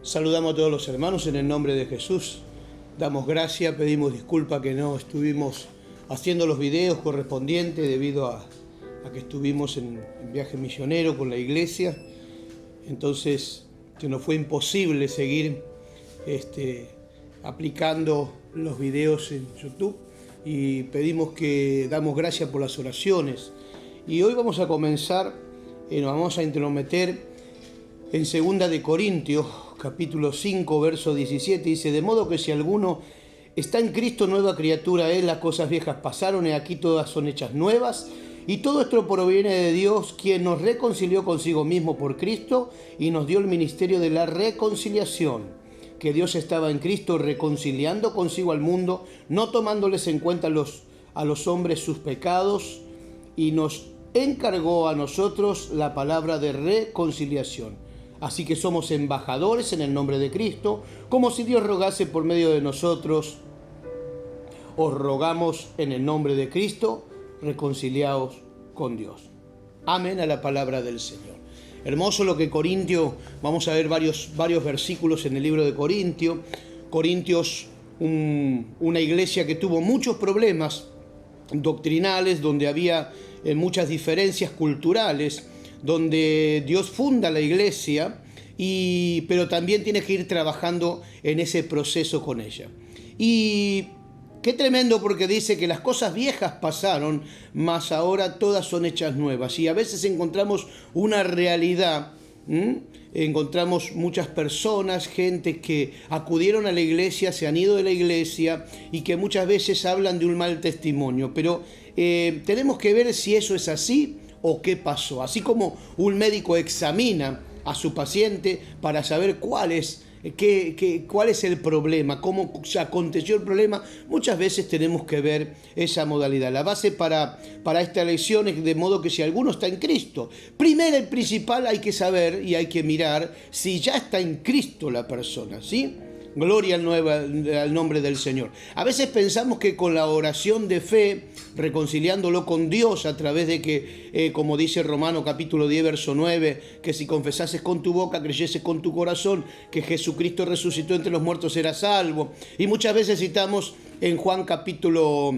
Saludamos a todos los hermanos en el nombre de Jesús. Damos gracias, pedimos disculpas que no estuvimos haciendo los videos correspondientes debido a que estuvimos en viaje misionero con la iglesia. Entonces, que nos fue imposible seguir aplicando los videos en YouTube. Y pedimos damos gracias por las oraciones. Y hoy vamos a comenzar, nos vamos a intrometer en 2 de Corintios, capítulo 5, verso 17, dice: de modo que si alguno está en Cristo, nueva criatura es, las cosas viejas pasaron y aquí todas son hechas nuevas. Y todo esto proviene de Dios, quien nos reconcilió consigo mismo por Cristo y nos dio el ministerio de la reconciliación. Que Dios estaba en Cristo reconciliando consigo al mundo, no tomándoles en cuenta a los hombres sus pecados, y nos encargó a nosotros la palabra de reconciliación. Así que somos embajadores en el nombre de Cristo, como si Dios rogase por medio de nosotros. Os rogamos en el nombre de Cristo, reconciliaos con Dios. Amén a la palabra del Señor. Hermoso lo que Corintios, vamos a ver varios versículos en el libro de Corintios. Corintios, una iglesia que tuvo muchos problemas doctrinales, donde había muchas diferencias culturales, donde Dios funda la iglesia, pero también tiene que ir trabajando en ese proceso con ella. Y qué tremendo, porque dice que las cosas viejas pasaron, mas ahora todas son hechas nuevas. Y a veces encontramos una realidad, encontramos muchas personas, gente que acudieron a la iglesia, se han ido de la iglesia y que muchas veces hablan de un mal testimonio. Pero tenemos que ver si eso es así o qué pasó. Así como un médico examina a su paciente para saber cuál es el problema, cómo aconteció el problema, muchas veces tenemos que ver esa modalidad. La base para esta lección es de modo que si alguno está en Cristo, primero y principal hay que saber y hay que mirar si ya está en Cristo la persona, ¿sí? Gloria al nombre del Señor. A veces pensamos que con la oración de fe, reconciliándolo con Dios a través de que, como dice Romanos capítulo 10, verso 9, que si confesases con tu boca, creyeses con tu corazón que Jesucristo resucitó entre los muertos, serás salvo. Y muchas veces citamos en Juan capítulo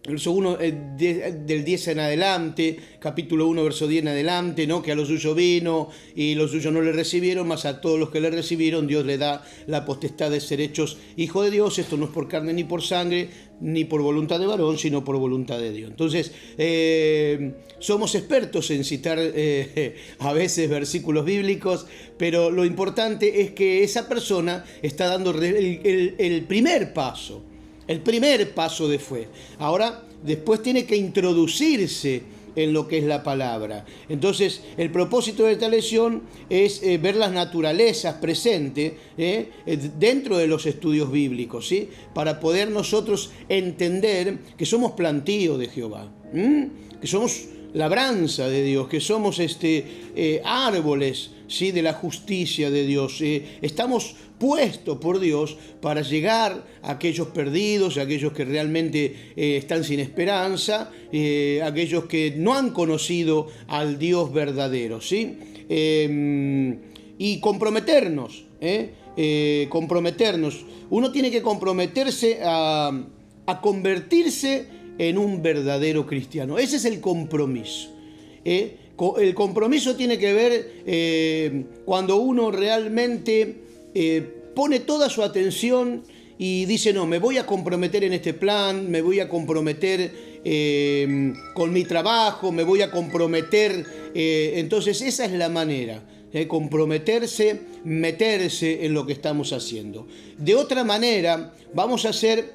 verso 1, del 10 en adelante, capítulo 1, verso 10 en adelante, ¿no? Que a los suyos vino y los suyos no le recibieron, mas a todos los que le recibieron Dios le da la potestad de ser hechos hijos de Dios. Esto no es por carne ni por sangre, ni por voluntad de varón, sino por voluntad de Dios. Entonces, somos expertos en citar a veces versículos bíblicos, pero lo importante es que esa persona está dando el primer paso. El primer paso de fe. Ahora, después tiene que introducirse en lo que es la palabra. Entonces, el propósito de esta lección es ver las naturalezas presentes dentro de los estudios bíblicos, ¿sí? Para poder nosotros entender que somos plantío de Jehová, que somos labranza de Dios, que somos árboles, ¿sí? De la justicia de Dios. Estamos puestos por Dios para llegar a aquellos perdidos, a aquellos que realmente están sin esperanza, aquellos que no han conocido al Dios verdadero, ¿sí? Y comprometernos, comprometernos. Uno tiene que comprometerse a convertirse en un verdadero cristiano. Ese es el compromiso. El compromiso tiene que ver cuando uno realmente pone toda su atención y dice: no, me voy a comprometer en este plan, me voy a comprometer con mi trabajo, me voy a comprometer. Entonces esa es la manera. Comprometerse, meterse en lo que estamos haciendo. De otra manera, vamos a hacer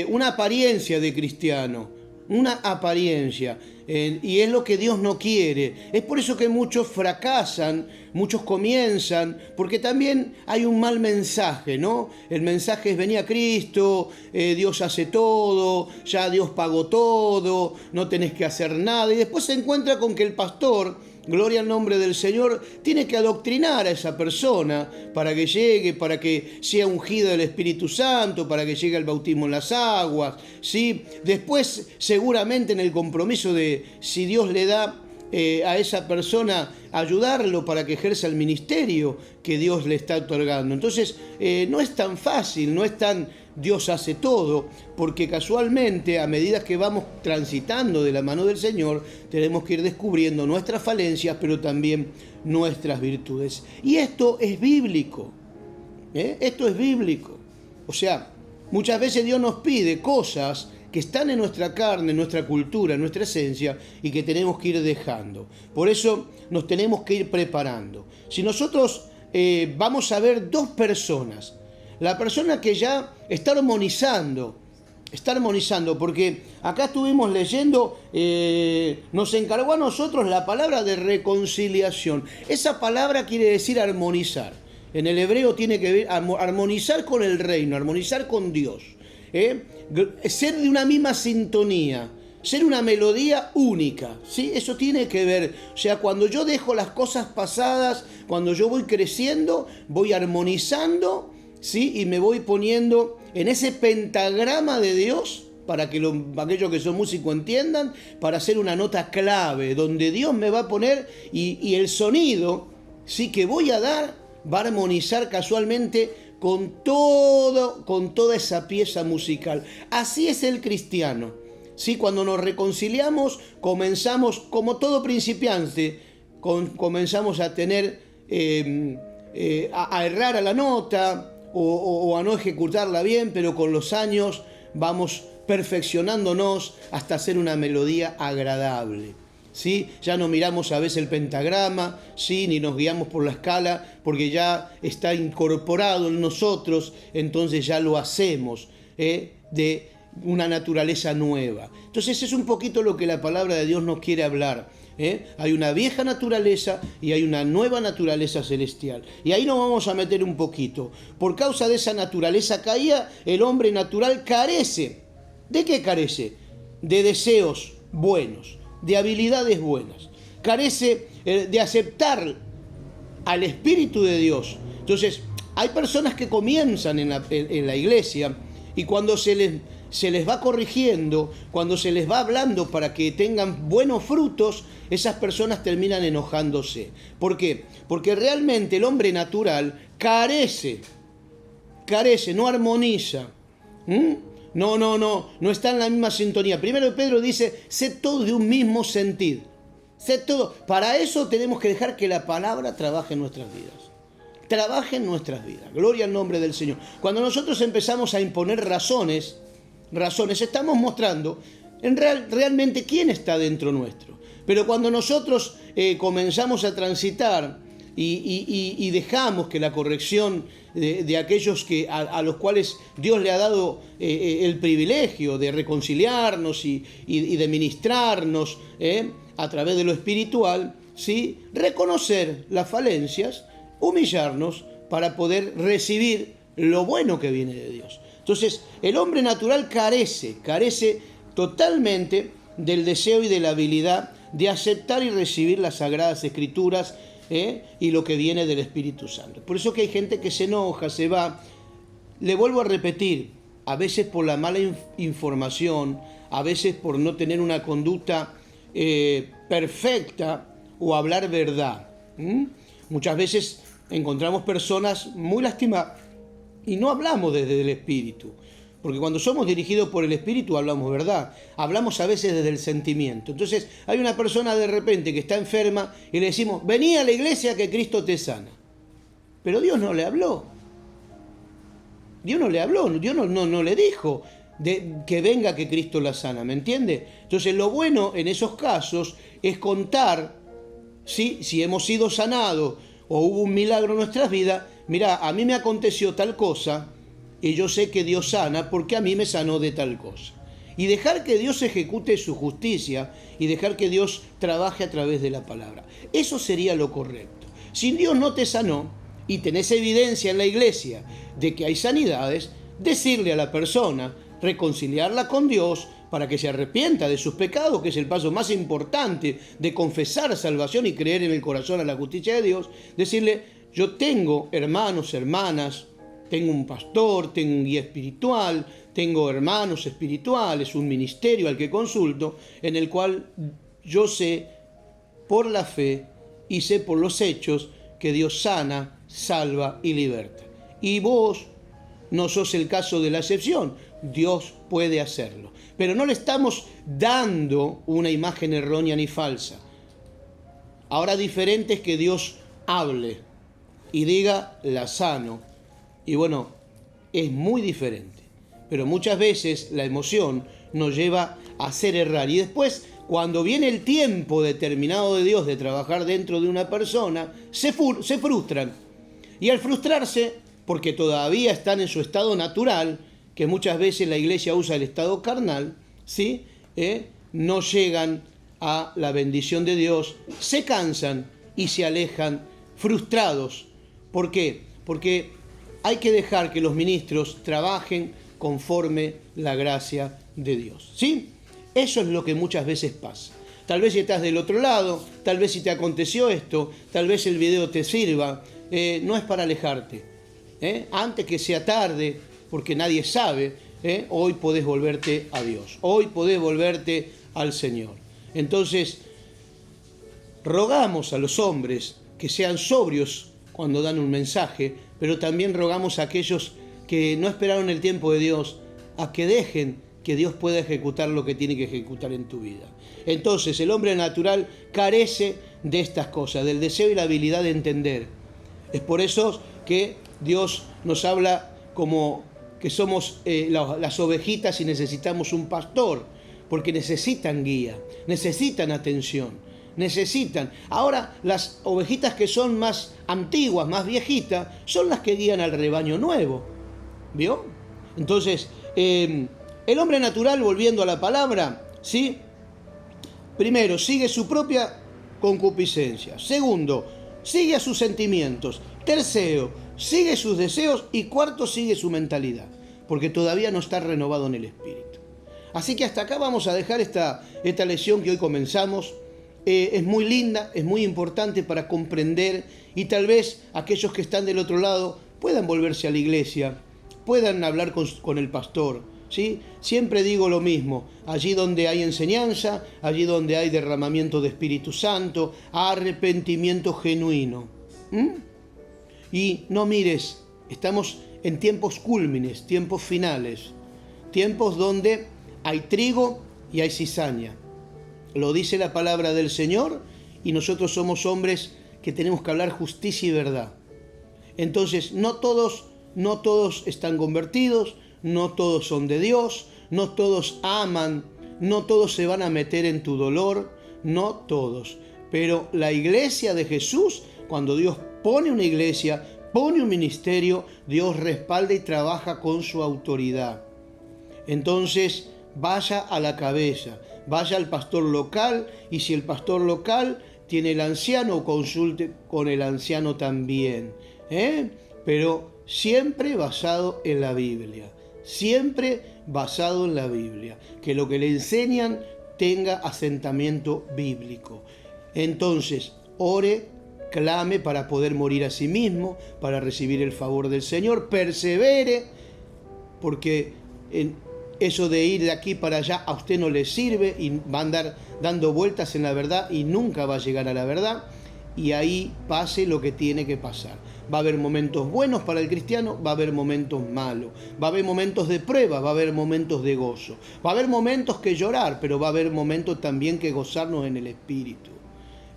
una apariencia de cristiano, una apariencia, y es lo que Dios no quiere. Es por eso que muchos fracasan, muchos comienzan, porque también hay un mal mensaje, ¿no? El mensaje es: vení a Cristo, Dios hace todo, ya Dios pagó todo, no tenés que hacer nada. Y después se encuentra con que el pastor, gloria al nombre del Señor, tiene que adoctrinar a esa persona para que llegue, para que sea ungida del Espíritu Santo, para que llegue al bautismo en las aguas, ¿sí? Después, seguramente en el compromiso de, si Dios le da a esa persona, ayudarlo para que ejerza el ministerio que Dios le está otorgando. Entonces, no es tan fácil, no es tan Dios hace todo, porque casualmente a medida que vamos transitando de la mano del Señor, tenemos que ir descubriendo nuestras falencias, pero también nuestras virtudes. Y esto es bíblico, esto es bíblico. O sea, muchas veces Dios nos pide cosas que están en nuestra carne, en nuestra cultura, en nuestra esencia, y que tenemos que ir dejando. Por eso nos tenemos que ir preparando. Si nosotros vamos a ver dos personas, la persona que ya está armonizando, porque acá estuvimos leyendo, nos encargó a nosotros la palabra de reconciliación. Esa palabra quiere decir armonizar. En el hebreo tiene que ver armonizar con el reino, armonizar con Dios. Ser de una misma sintonía, ser una melodía única, ¿sí? Eso tiene que ver, o sea, cuando yo dejo las cosas pasadas, cuando yo voy creciendo, voy armonizando, ¿sí? Y me voy poniendo en ese pentagrama de Dios, para que aquellos que son músicos entiendan, para hacer una nota clave, donde Dios me va a poner y el sonido, ¿sí? Que voy a dar, va a armonizar casualmente con toda esa pieza musical. Así es el cristiano. ¿Sí? Cuando nos reconciliamos, comenzamos, como todo principiante, comenzamos a tener, a errar a la nota o a no ejecutarla bien, pero con los años vamos perfeccionándonos hasta hacer una melodía agradable. ¿Sí? Ya no miramos a veces el pentagrama, ¿sí? Ni nos guiamos por la escala, porque ya está incorporado en nosotros, entonces ya lo hacemos de una naturaleza nueva. Entonces es un poquito lo que la palabra de Dios nos quiere hablar. Hay una vieja naturaleza y hay una nueva naturaleza celestial. Y ahí nos vamos a meter un poquito. Por causa de esa naturaleza caída, el hombre natural carece. ¿De qué carece? De deseos buenos, de habilidades buenas, carece de aceptar al Espíritu de Dios. Entonces, hay personas que comienzan en la iglesia y cuando se les va corrigiendo, cuando se les va hablando para que tengan buenos frutos, esas personas terminan enojándose. ¿Por qué? Porque realmente el hombre natural carece, no armoniza. No está en la misma sintonía. Primero Pedro dice, sed todos de un mismo sentir. Sed todo. Para eso tenemos que dejar que la palabra trabaje en nuestras vidas. Trabaje en nuestras vidas. Gloria al nombre del Señor. Cuando nosotros empezamos a imponer razones, estamos mostrando realmente quién está dentro nuestro. Pero cuando nosotros comenzamos a transitar y dejamos que la corrección de aquellos a los cuales Dios le ha dado el privilegio de reconciliarnos y de ministrarnos a través de lo espiritual, ¿sí? Reconocer las falencias, humillarnos para poder recibir lo bueno que viene de Dios. Entonces, el hombre natural carece totalmente del deseo y de la habilidad de aceptar y recibir las Sagradas Escrituras y lo que viene del Espíritu Santo. Por eso que hay gente que se enoja, se va. Le vuelvo a repetir, a veces por la mala información, a veces por no tener una conducta perfecta o hablar verdad. Muchas veces encontramos personas muy lastimadas y no hablamos desde el Espíritu. Porque cuando somos dirigidos por el Espíritu hablamos verdad, hablamos a veces desde el sentimiento. Entonces hay una persona de repente que está enferma y le decimos, vení a la iglesia que Cristo te sana. Pero Dios no le habló. Dios no le dijo que venga que Cristo la sana, ¿me entiende? Entonces lo bueno en esos casos es contar, ¿sí? Si hemos sido sanados o hubo un milagro en nuestras vidas, mirá, a mí me aconteció tal cosa, y yo sé que Dios sana porque a mí me sanó de tal cosa. Y dejar que Dios ejecute su justicia y dejar que Dios trabaje a través de la palabra. Eso sería lo correcto. Si Dios no te sanó y tenés evidencia en la iglesia de que hay sanidades, decirle a la persona, reconciliarla con Dios para que se arrepienta de sus pecados, que es el paso más importante de confesar salvación y creer en el corazón a la justicia de Dios. Decirle, yo tengo hermanos, hermanas, tengo un pastor, tengo un guía espiritual, tengo hermanos espirituales, un ministerio al que consulto, en el cual yo sé por la fe y sé por los hechos que Dios sana, salva y liberta. Y vos no sos el caso de la excepción. Dios puede hacerlo. Pero no le estamos dando una imagen errónea ni falsa. Ahora diferente es que Dios hable y diga, la sano. Y bueno, es muy diferente. Pero muchas veces la emoción nos lleva a hacer errar. Y después, cuando viene el tiempo determinado de Dios de trabajar dentro de una persona, se frustran. Y al frustrarse, porque todavía están en su estado natural, que muchas veces la iglesia usa el estado carnal, ¿sí? No llegan a la bendición de Dios, se cansan y se alejan frustrados. ¿Por qué? Porque hay que dejar que los ministros trabajen conforme la gracia de Dios, ¿sí? Eso es lo que muchas veces pasa. Tal vez si estás del otro lado, tal vez si te aconteció esto, tal vez el video te sirva, no es para alejarte. Antes que sea tarde, porque nadie sabe, hoy podés volverte a Dios, hoy podés volverte al Señor. Entonces, rogamos a los hombres que sean sobrios cuando dan un mensaje, pero también rogamos a aquellos que no esperaron el tiempo de Dios, a que dejen que Dios pueda ejecutar lo que tiene que ejecutar en tu vida. Entonces, el hombre natural carece de estas cosas, del deseo y la habilidad de entender. Es por eso que Dios nos habla como que somos las ovejitas y necesitamos un pastor, porque necesitan guía, necesitan atención, necesitan. Ahora, las ovejitas que son más antiguas, más viejitas, son las que guían al rebaño nuevo. ¿Vio? Entonces, el hombre natural, volviendo a la palabra, ¿sí? Primero, sigue su propia concupiscencia. Segundo, sigue a sus sentimientos. Tercero, sigue sus deseos. Y cuarto, sigue su mentalidad, porque todavía no está renovado en el espíritu. Así que hasta acá vamos a dejar esta lección que hoy comenzamos. Es muy linda, es muy importante para comprender, y tal vez aquellos que están del otro lado puedan volverse a la iglesia, puedan hablar con el pastor, ¿sí? Siempre digo lo mismo: allí donde hay enseñanza, allí donde hay derramamiento de Espíritu Santo, arrepentimiento genuino. Y no mires, estamos en tiempos cúlmines, tiempos finales, tiempos donde hay trigo y hay cizaña. Lo dice la palabra del Señor, y nosotros somos hombres que tenemos que hablar justicia y verdad. Entonces, no todos están convertidos, no todos son de Dios, no todos aman, no todos se van a meter en tu dolor, no todos. Pero la iglesia de Jesús, cuando Dios pone una iglesia, pone un ministerio, Dios respalda y trabaja con su autoridad. Entonces, vaya a la cabeza, vaya al pastor local, y si el pastor local tiene el anciano, consulte con el anciano también. Pero siempre basado en la Biblia, siempre basado en la Biblia, que lo que le enseñan tenga asentamiento bíblico. Entonces, ore, clame para poder morir a sí mismo, para recibir el favor del Señor, persevere, porque eso de ir de aquí para allá a usted no le sirve, y va a andar dando vueltas en la verdad y nunca va a llegar a la verdad, y ahí pase lo que tiene que pasar. Va a haber momentos buenos para el cristiano, va a haber momentos malos, va a haber momentos de prueba, va a haber momentos de gozo, va a haber momentos que llorar, pero va a haber momentos también que gozarnos en el espíritu.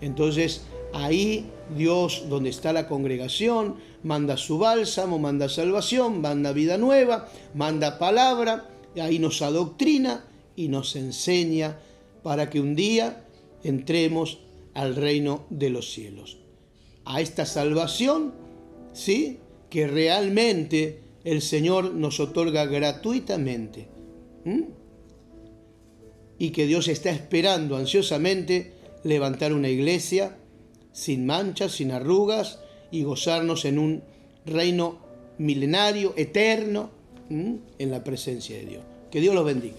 Entonces, ahí Dios, donde está la congregación, manda su bálsamo, manda salvación, manda vida nueva, manda palabra, ahí nos adoctrina y nos enseña para que un día entremos al reino de los cielos. A esta salvación, ¿sí?, que realmente el Señor nos otorga gratuitamente. Y que Dios está esperando ansiosamente levantar una iglesia sin manchas, sin arrugas, y gozarnos en un reino milenario, eterno, en la presencia de Dios. Que Dios los bendiga.